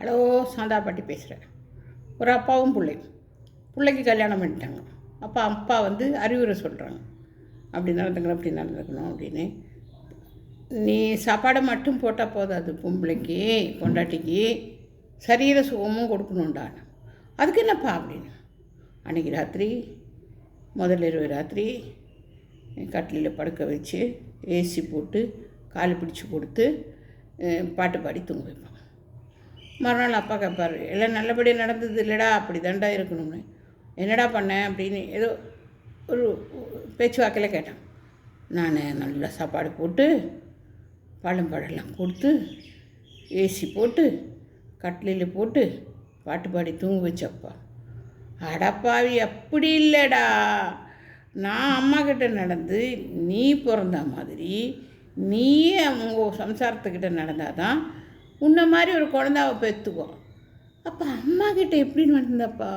Hello, Shantha பாட்டி பேசுகிறேன். ஒரு அப்பாவும் பிள்ளைக்கு கல்யாணம் பண்ணிட்டாங்க. அப்பா வந்து அறிவுரை சொல்கிறாங்க, அப்படி நடந்துக்கணும் அப்படி நடந்துக்கணும் அப்படின்னு. நீ சாப்பாடை மட்டும் போட்டால் போதாது, பொம்பளைக்கு பொண்டாட்டிக்கு சரீர சுகமும் கொடுக்கணுண்டான்னு. அதுக்கு என்னப்பா அப்படின்னு. அன்றைக்கி ராத்திரி முதல் இரவு ராத்திரி கட்டிலில் படுக்க வச்சு ஏசி போட்டு கால் பிடிச்சி கொடுத்து பாட்டு பாடி தூங்க வைப்பான். மறுநாள் அப்பா கேட்பார், எல்லாம் நல்லபடியாக நடந்தது இல்லைடா, அப்படி தாண்டா இருக்கணும்னு. என்னடா பண்ணேன் அப்படின்னு ஏதோ ஒரு பேச்சுவாக்கில் கேட்டேன். நான் நல்லா சாப்பாடு போட்டு பழம்பழம்லாம் கொடுத்து ஏசி போட்டு கட்டிலில் போட்டு பாட்டு பாடி தூங்க வச்சப்பா. அடப்பாவி, அப்படி இல்லைடா, நான் அம்மாக்கிட்ட நடந்து நீ பிறந்த மாதிரி நீயே அவங்க சம்சாரத்துக்கிட்ட நடந்தால் தான் உன்ன மாதிரி ஒரு குழந்தாவை பெற்றுக்கோ. அப்போ அம்மாக்கிட்ட எப்படி நடந்தப்பா?